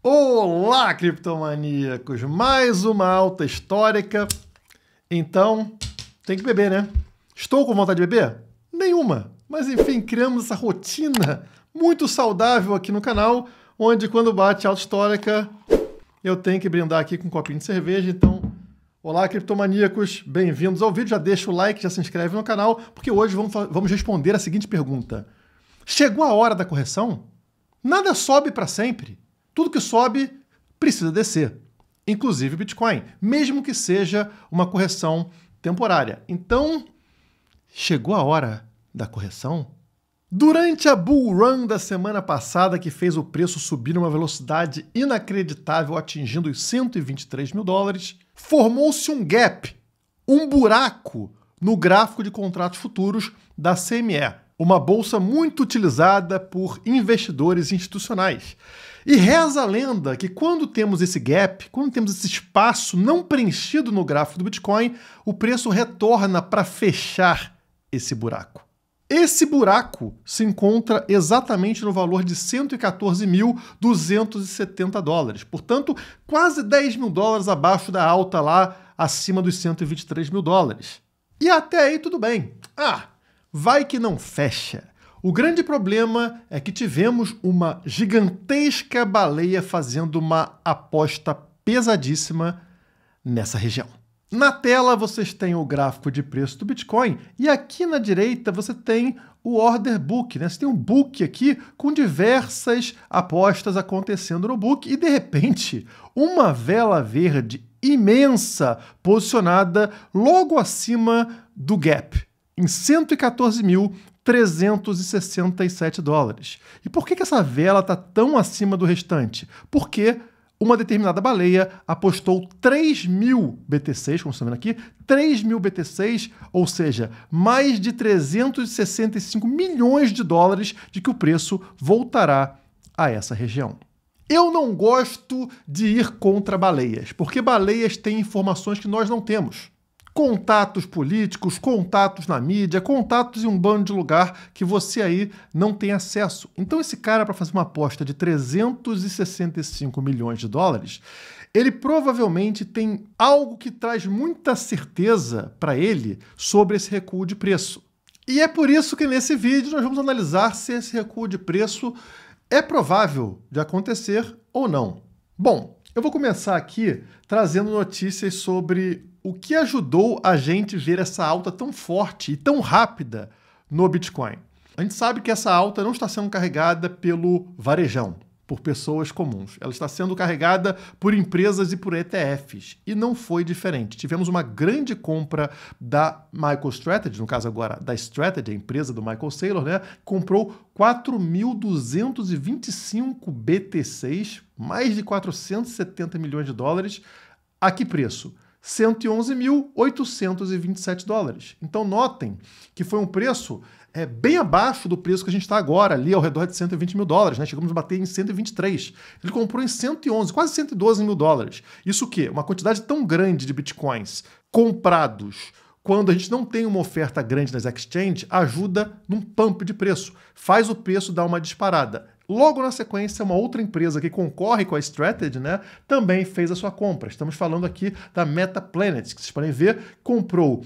Olá, criptomaníacos! Mais uma alta histórica. Então, tem que beber, né? Estou com vontade de beber? Nenhuma. Mas enfim, criamos essa rotina muito saudável aqui no canal, onde quando bate alta histórica, eu tenho que brindar aqui com um copinho de cerveja. Então, olá, criptomaníacos! Bem-vindos ao vídeo. Já deixa o like, já se inscreve no canal, porque hoje vamos responder a seguinte pergunta. Chegou a hora da correção? Nada sobe para sempre. Tudo que sobe precisa descer, inclusive o Bitcoin, mesmo que seja uma correção temporária. Então, chegou a hora da correção? Durante a bull run da semana passada, que fez o preço subir numa velocidade inacreditável, atingindo os 123 mil dólares, formou-se um gap, um buraco no gráfico de contratos futuros da CME, uma bolsa muito utilizada por investidores institucionais. E reza a lenda que quando temos esse gap, quando temos esse espaço não preenchido no gráfico do Bitcoin, o preço retorna para fechar esse buraco. Esse buraco se encontra exatamente no valor de 114.270 dólares. Portanto, quase 10 mil dólares abaixo da alta lá, acima dos 123 mil dólares. E até aí tudo bem. Vai que não fecha. O grande problema é que tivemos uma gigantesca baleia fazendo uma aposta pesadíssima nessa região. Na tela vocês têm o gráfico de preço do Bitcoin e aqui na direita você tem o order book, né? Você tem um book aqui com diversas apostas acontecendo no book e de repente uma vela verde imensa posicionada logo acima do gap, em 114.367 dólares. E por que essa vela está tão acima do restante? Porque uma determinada baleia apostou 3.000 BTCs, como estamos vendo aqui, 3.000 BTCs, ou seja, mais de 365 milhões de dólares de que o preço voltará a essa região. Eu não gosto de ir contra baleias, porque baleias têm informações que nós não temos. Contatos políticos, contatos na mídia, contatos em um bando de lugar que você aí não tem acesso. Então esse cara, para fazer uma aposta de 365 milhões de dólares, ele provavelmente tem algo que traz muita certeza para ele sobre esse recuo de preço. E é por isso que nesse vídeo nós vamos analisar se esse recuo de preço é provável de acontecer ou não. Bom, eu vou começar aqui trazendo notícias sobre o que ajudou a gente ver essa alta tão forte e tão rápida no Bitcoin. A gente sabe que essa alta não está sendo carregada pelo varejão, por pessoas comuns. Ela está sendo carregada por empresas e por ETFs. E não foi diferente. Tivemos uma grande compra da MicroStrategy, no caso agora da Strategy, a empresa do Michael Saylor, né? Comprou 4.225 BTCs, mais de 470 milhões de dólares. A que preço? 111.827 dólares. Então notem que foi um preço bem abaixo do preço que a gente está agora, ali ao redor de 120 mil dólares, né? Chegamos a bater em 123. Ele comprou em 111, quase 112 mil dólares. Isso o quê? Uma quantidade tão grande de bitcoins comprados quando a gente não tem uma oferta grande nas exchanges, ajuda num pump de preço, faz o preço dar uma disparada. Logo na sequência, uma outra empresa que concorre com a Strategy, né, também fez a sua compra. Estamos falando aqui da Metaplanet, que vocês podem ver, comprou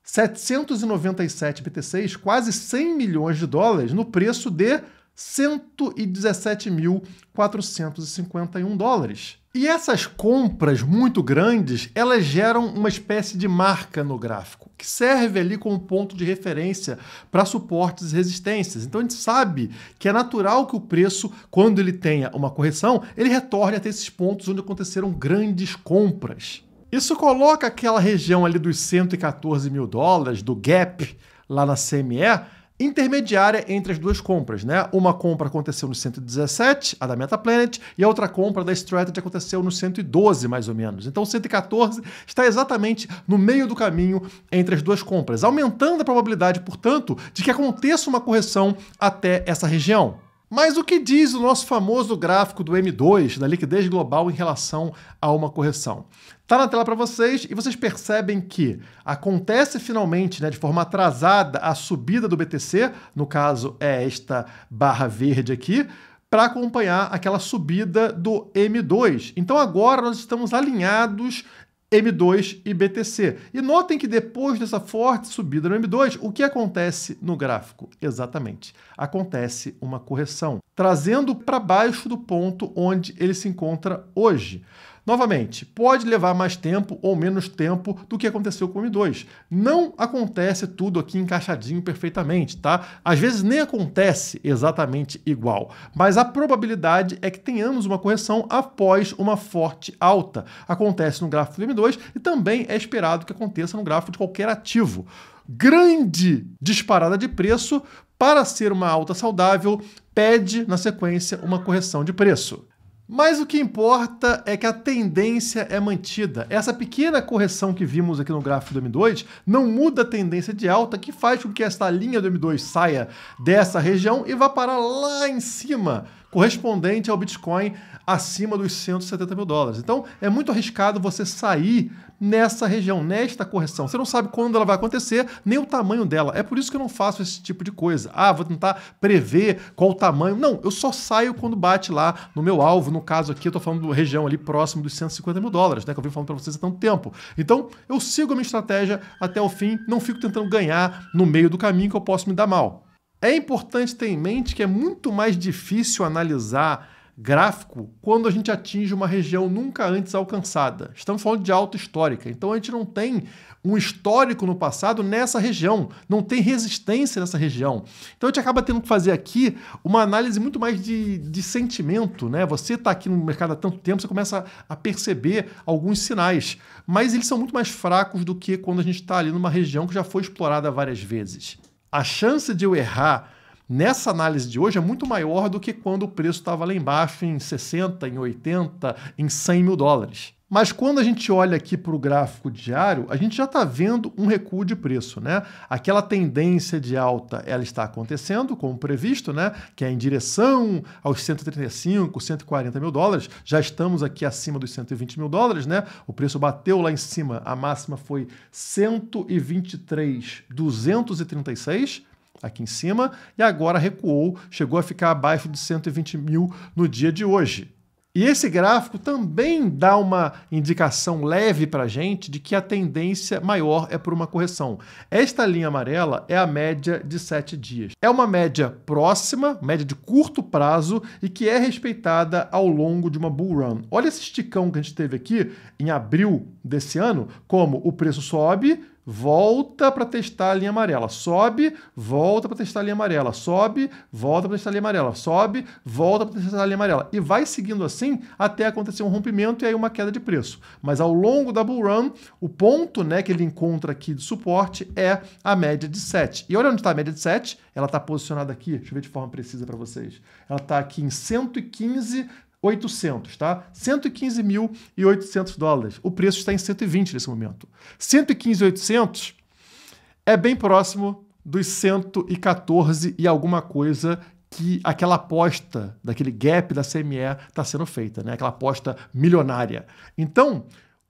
797 BTCs, quase 100 milhões de dólares, no preço de 117.451 dólares. E essas compras muito grandes, elas geram uma espécie de marca no gráfico, que serve ali como ponto de referência para suportes e resistências. Então a gente sabe que é natural que o preço, quando ele tenha uma correção, ele retorne até esses pontos onde aconteceram grandes compras. Isso coloca aquela região ali dos 114 mil dólares, do gap lá na CME, intermediária entre as duas compras, né? Uma compra aconteceu no 117, a da Metaplanet, e a outra compra da Strategy aconteceu no 112, mais ou menos. Então o 114 está exatamente no meio do caminho entre as duas compras, aumentando a probabilidade, portanto, de que aconteça uma correção até essa região. Mas o que diz o nosso famoso gráfico do M2, da liquidez global em relação a uma correção? Está na tela para vocês e vocês percebem que acontece finalmente, né, de forma atrasada, a subida do BTC, no caso é esta barra verde aqui, para acompanhar aquela subida do M2. Então agora nós estamos alinhados M2 e BTC. E notem que depois dessa forte subida no M2, o que acontece no gráfico? Exatamente, acontece uma correção, trazendo para baixo do ponto onde ele se encontra hoje. Novamente, pode levar mais tempo ou menos tempo do que aconteceu com o M2. Não acontece tudo aqui encaixadinho perfeitamente, tá? Às vezes nem acontece exatamente igual, mas a probabilidade é que tenhamos uma correção após uma forte alta. Acontece no gráfico do M2 e também é esperado que aconteça no gráfico de qualquer ativo. Grande disparada de preço, para ser uma alta saudável, pede na sequência uma correção de preço. Mas o que importa é que a tendência é mantida. Essa pequena correção que vimos aqui no gráfico do M2 não muda a tendência de alta, que faz com que esta linha do M2 saia dessa região e vá parar lá em cima, correspondente ao Bitcoin acima dos 170 mil dólares. Então, é muito arriscado você sair nessa região, nesta correção. Você não sabe quando ela vai acontecer, nem o tamanho dela. É por isso que eu não faço esse tipo de coisa. Ah, vou tentar prever qual o tamanho. Não, eu só saio quando bate lá no meu alvo. No caso aqui, eu estou falando da região ali próximo dos 150 mil dólares, né, que eu venho falando para vocês há tanto tempo. Então, eu sigo a minha estratégia até o fim, não fico tentando ganhar no meio do caminho que eu posso me dar mal. É importante ter em mente que é muito mais difícil analisar gráfico quando a gente atinge uma região nunca antes alcançada. Estamos falando de alta histórica, então a gente não tem um histórico no passado nessa região, não tem resistência nessa região. Então a gente acaba tendo que fazer aqui uma análise muito mais de sentimento, né? Você está aqui no mercado há tanto tempo, você começa a perceber alguns sinais, mas eles são muito mais fracos do que quando a gente está ali numa região que já foi explorada várias vezes. A chance de eu errar nessa análise de hoje é muito maior do que quando o preço estava lá embaixo em 60, em 80, em 100 mil dólares. Mas quando a gente olha aqui para o gráfico diário, a gente já está vendo um recuo de preço, né? Aquela tendência de alta, ela está acontecendo, como previsto, né? Que é em direção aos 135, 140 mil dólares. Já estamos aqui acima dos 120 mil dólares, né? O preço bateu lá em cima, a máxima foi 123.236, aqui em cima, e agora recuou, chegou a ficar abaixo de 120 mil no dia de hoje. E esse gráfico também dá uma indicação leve para a gente de que a tendência maior é por uma correção. Esta linha amarela é a média de 7 dias. É uma média próxima, média de curto prazo e que é respeitada ao longo de uma bull run. Olha esse esticão que a gente teve aqui em abril desse ano, como o preço sobe, volta para testar a linha amarela, sobe, volta para testar a linha amarela, sobe, volta para testar a linha amarela, sobe, volta para testar a linha amarela. E vai seguindo assim até acontecer um rompimento e aí uma queda de preço. Mas ao longo da bull run, o ponto, né, que ele encontra aqui de suporte é a média de 7. E olha onde está a média de 7, ela está posicionada aqui, deixa eu ver de forma precisa para vocês. Ela está aqui em 115.800, tá? 115.800 dólares. O preço está em 120 nesse momento. 115.800 é bem próximo dos 114 e alguma coisa que aquela aposta daquele gap da CME está sendo feita, né? Aquela aposta milionária. Então,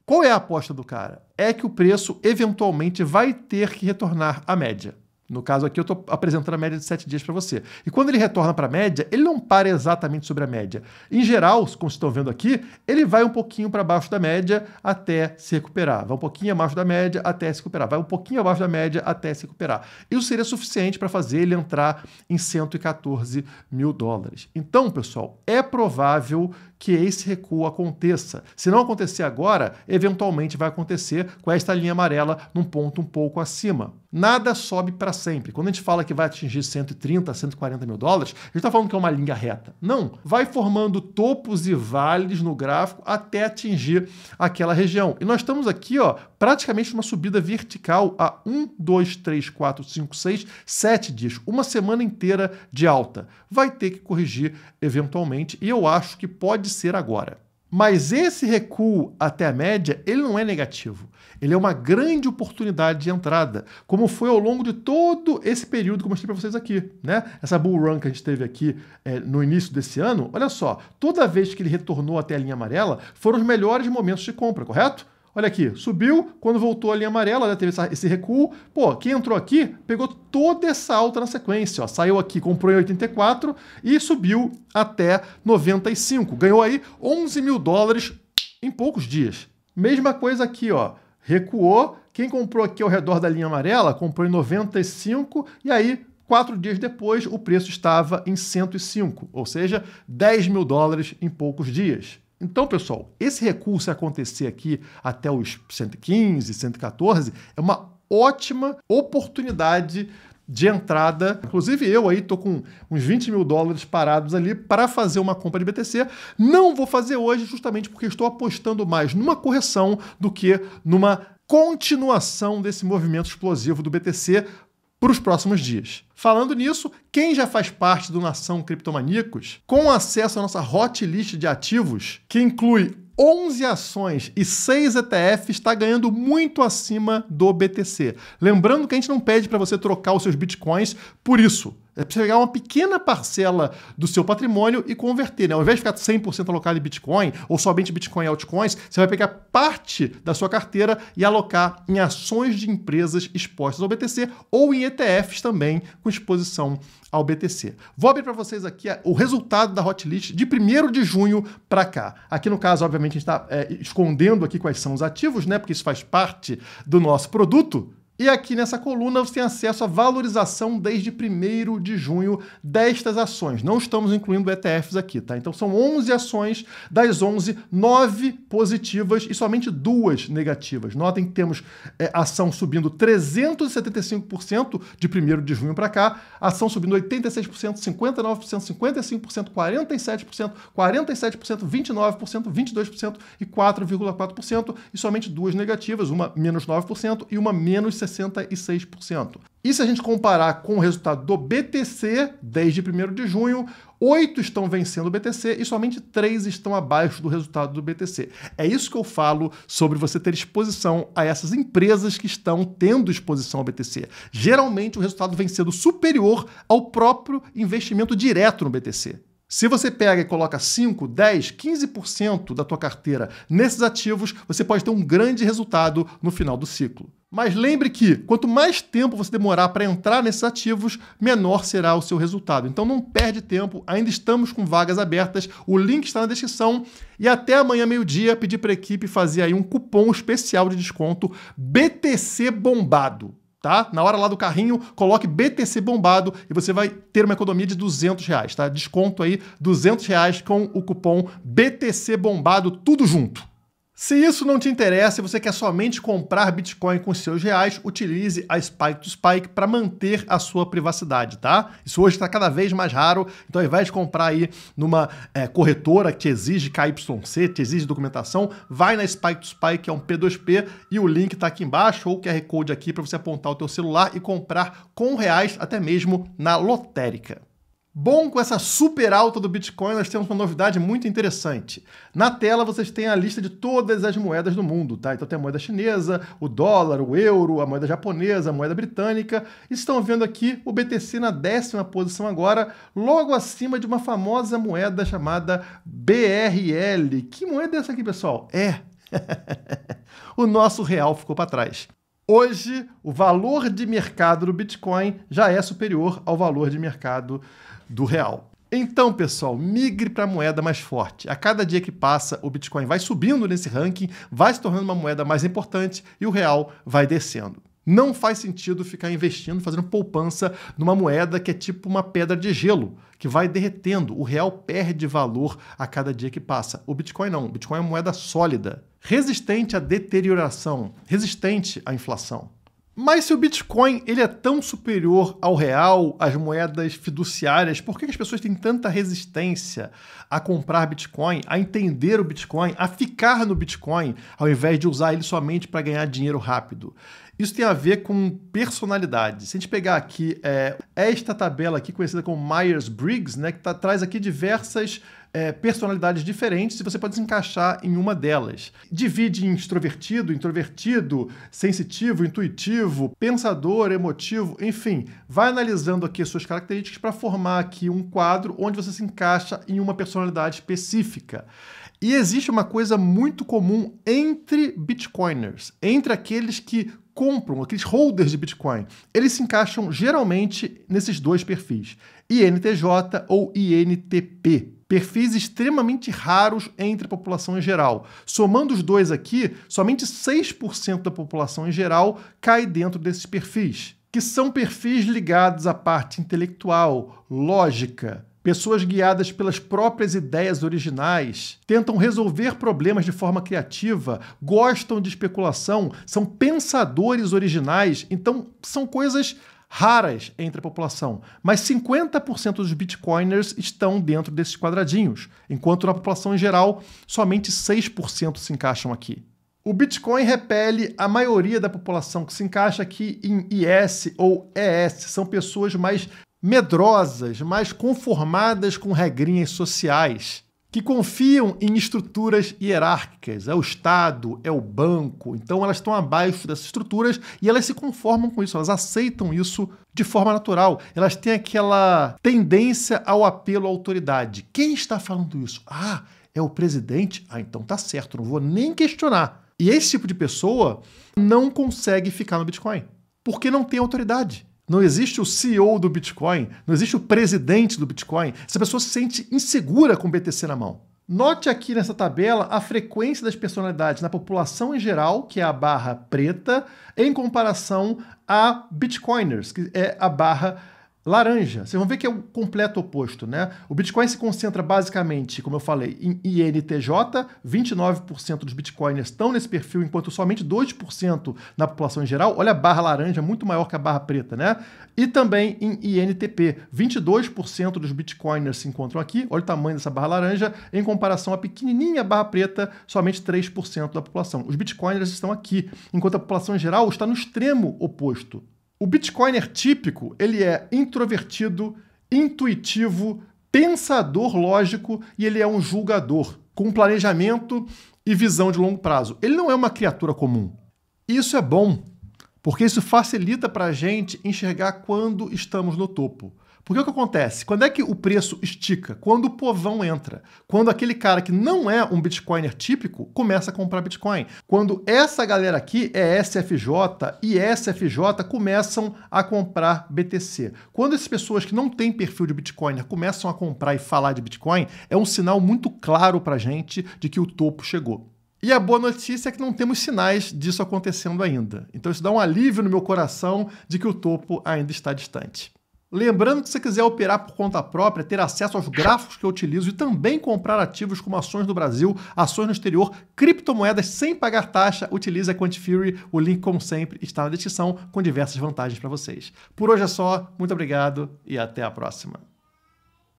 qual é a aposta do cara? É que o preço eventualmente vai ter que retornar à média. No caso aqui, eu estou apresentando a média de 7 dias para você. E quando ele retorna para a média, ele não para exatamente sobre a média. Em geral, como vocês estão vendo aqui, ele vai um pouquinho para baixo da média até se recuperar. Vai um pouquinho abaixo da média até se recuperar. Vai um pouquinho abaixo da média até se recuperar. Isso seria suficiente para fazer ele entrar em 114 mil dólares. Então, pessoal, é provável que esse recuo aconteça. Se não acontecer agora, eventualmente vai acontecer com esta linha amarela num ponto um pouco acima. Nada sobe para sempre. Quando a gente fala que vai atingir 130, 140 mil dólares, a gente está falando que é uma linha reta. Não. Vai formando topos e vales no gráfico até atingir aquela região. E nós estamos aqui, ó, praticamente numa subida vertical a 1, 2, 3, 4, 5, 6, 7 dias. Uma semana inteira de alta. Vai ter que corrigir eventualmente e eu acho que pode ser agora. Mas esse recuo até a média, ele não é negativo. Ele é uma grande oportunidade de entrada, como foi ao longo de todo esse período que eu mostrei para vocês aqui, né? Essa bull run que a gente teve aqui no início desse ano, olha só, toda vez que ele retornou até a linha amarela, foram os melhores momentos de compra, correto? Olha aqui, subiu, quando voltou a linha amarela, né, teve esse recuo. Pô, quem entrou aqui pegou toda essa alta na sequência. Ó, saiu aqui, comprou em 84 e subiu até 95. Ganhou aí 11 mil dólares em poucos dias. Mesma coisa aqui, ó, recuou. Quem comprou aqui ao redor da linha amarela, comprou em 95 e aí 4 dias depois o preço estava em 105, ou seja, 10 mil dólares em poucos dias. Então, pessoal, esse recuo, se acontecer aqui até os 115, 114, é uma ótima oportunidade de entrada. Inclusive eu aí tô com uns 20 mil dólares parados ali para fazer uma compra de BTC. Não vou fazer hoje justamente porque estou apostando mais numa correção do que numa continuação desse movimento explosivo do BTC para os próximos dias. Falando nisso, quem já faz parte do Nação Criptomaníacos, com acesso à nossa hot list de ativos, que inclui 11 ações e 6 ETFs, está ganhando muito acima do BTC. Lembrando que a gente não pede para você trocar os seus bitcoins por isso. É para você pegar uma pequena parcela do seu patrimônio e converter, né? Ao invés de ficar 100% alocado em Bitcoin ou somente Bitcoin e altcoins, você vai pegar parte da sua carteira e alocar em ações de empresas expostas ao BTC ou em ETFs também com exposição ao BTC. Vou abrir para vocês aqui o resultado da hot list de 1º de junho para cá. Aqui no caso, obviamente, a gente está escondendo aqui quais são os ativos, né? Porque isso faz parte do nosso produto. E aqui nessa coluna você tem acesso à valorização desde 1º de junho destas ações. Não estamos incluindo ETFs aqui, tá? Então são 11 ações, das 11, 9 positivas e somente 2 negativas. Notem que temos ação subindo 375% de 1º de junho para cá, ação subindo 86%, 59%, 55%, 47%, 47%, 29%, 22% e 4,4%, e somente 2 negativas, uma menos 9% e uma menos 66%. E se a gente comparar com o resultado do BTC, desde 1º de junho, 8 estão vencendo o BTC e somente 3 estão abaixo do resultado do BTC. É isso que eu falo sobre você ter exposição a essas empresas que estão tendo exposição ao BTC. Geralmente o resultado vem sendo superior ao próprio investimento direto no BTC. Se você pega e coloca 5, 10, 15% da tua carteira nesses ativos, você pode ter um grande resultado no final do ciclo. Mas lembre que, quanto mais tempo você demorar para entrar nesses ativos, menor será o seu resultado. Então não perde tempo, ainda estamos com vagas abertas, o link está na descrição. E até amanhã, meio-dia, pedir para a equipe fazer aí um cupom especial de desconto BTC Bombado. Tá? Na hora lá do carrinho, coloque BTC Bombado e você vai ter uma economia de R$200, tá? Desconto aí, R$200 com o cupom BTC Bombado, tudo junto. Se isso não te interessa e você quer somente comprar Bitcoin com seus reais, utilize a Spike to Spike para manter a sua privacidade, tá? Isso hoje está cada vez mais raro, então ao invés de comprar aí numa corretora que te exige KYC, te exige documentação, vai na Spike to Spike, que é um P2P, e o link está aqui embaixo, ou o QR Code aqui para você apontar o teu celular e comprar com reais, até mesmo na lotérica. Bom, com essa super alta do Bitcoin, nós temos uma novidade muito interessante. Na tela vocês têm a lista de todas as moedas do mundo, tá? Então tem a moeda chinesa, o dólar, o euro, a moeda japonesa, a moeda britânica. E estão vendo aqui o BTC na 10ª posição agora, logo acima de uma famosa moeda chamada BRL. Que moeda é essa aqui, pessoal? O nosso real ficou para trás. Hoje, o valor de mercado do Bitcoin já é superior ao valor de mercado do real. Então, pessoal, migre para a moeda mais forte. A cada dia que passa, o Bitcoin vai subindo nesse ranking, vai se tornando uma moeda mais importante e o real vai descendo. Não faz sentido ficar investindo, fazendo poupança numa moeda que é tipo uma pedra de gelo, que vai derretendo. O real perde valor a cada dia que passa. O Bitcoin não. O Bitcoin é uma moeda sólida, resistente à deterioração, resistente à inflação. Mas se o Bitcoin ele é tão superior ao real, às moedas fiduciárias, por que as pessoas têm tanta resistência a comprar Bitcoin, a entender o Bitcoin, a ficar no Bitcoin, ao invés de usar ele somente para ganhar dinheiro rápido? Isso tem a ver com personalidade. Se a gente pegar aqui esta tabela aqui, conhecida como Myers-Briggs, né, que traz aqui diversas personalidades diferentes e você pode se encaixar em uma delas. Divide em extrovertido, introvertido, sensitivo, intuitivo, pensador, emotivo, enfim. Vai analisando aqui as suas características para formar aqui um quadro onde você se encaixa em uma personalidade específica. E existe uma coisa muito comum entre bitcoiners, entre aqueles que compram, aqueles holders de Bitcoin. Eles se encaixam geralmente nesses dois perfis, INTJ ou INTP. Perfis extremamente raros entre a população em geral. Somando os dois aqui, somente 6% da população em geral cai dentro desses perfis, que são perfis ligados à parte intelectual, lógica, pessoas guiadas pelas próprias ideias originais, tentam resolver problemas de forma criativa, gostam de especulação, são pensadores originais, então são coisas raras entre a população. Mas 50% dos bitcoiners estão dentro desses quadradinhos, enquanto na população em geral, somente 6% se encaixam aqui. O Bitcoin repele a maioria da população que se encaixa aqui em IS ou ES, são pessoas mais medrosas, mais conformadas com regrinhas sociais, que confiam em estruturas hierárquicas. É o Estado, é o banco. Então elas estão abaixo dessas estruturas e elas se conformam com isso, elas aceitam isso de forma natural. Elas têm aquela tendência ao apelo à autoridade. Quem está falando isso? Ah, é o presidente? Ah, então tá certo, não vou nem questionar. E esse tipo de pessoa não consegue ficar no Bitcoin, porque não tem autoridade. Não existe o CEO do Bitcoin, não existe o presidente do Bitcoin. Essa pessoa se sente insegura com o BTC na mão. Note aqui nessa tabela a frequência das personalidades na população em geral, que é a barra preta, em comparação a Bitcoiners, que é a barra laranja. Vocês vão ver que é o completo oposto, né? O Bitcoin se concentra basicamente, como eu falei, em INTJ, 29% dos Bitcoiners estão nesse perfil, enquanto somente 2% na população em geral. Olha a barra laranja, muito maior que a barra preta, né? E também em INTP, 22% dos Bitcoiners se encontram aqui, olha o tamanho dessa barra laranja, em comparação à pequenininha barra preta, somente 3% da população. Os Bitcoiners estão aqui, enquanto a população em geral está no extremo oposto. O Bitcoiner típico, ele é introvertido, intuitivo, pensador lógico e ele é um julgador, com planejamento e visão de longo prazo. Ele não é uma criatura comum. Isso é bom, porque isso facilita para a gente enxergar quando estamos no topo. Porque o que acontece? Quando é que o preço estica? Quando o povão entra. Quando aquele cara que não é um Bitcoiner típico começa a comprar Bitcoin. Quando essa galera aqui é SFJ e SFJ começam a comprar BTC. Quando essas pessoas que não têm perfil de Bitcoiner começam a comprar e falar de Bitcoin, é um sinal muito claro para a gente de que o topo chegou. E a boa notícia é que não temos sinais disso acontecendo ainda. Então isso dá um alívio no meu coração de que o topo ainda está distante. Lembrando que se você quiser operar por conta própria, ter acesso aos gráficos que eu utilizo e também comprar ativos como ações do Brasil, ações no exterior, criptomoedas sem pagar taxa, utilize a Quantifury. O link, como sempre, está na descrição com diversas vantagens para vocês. Por hoje é só, muito obrigado e até a próxima.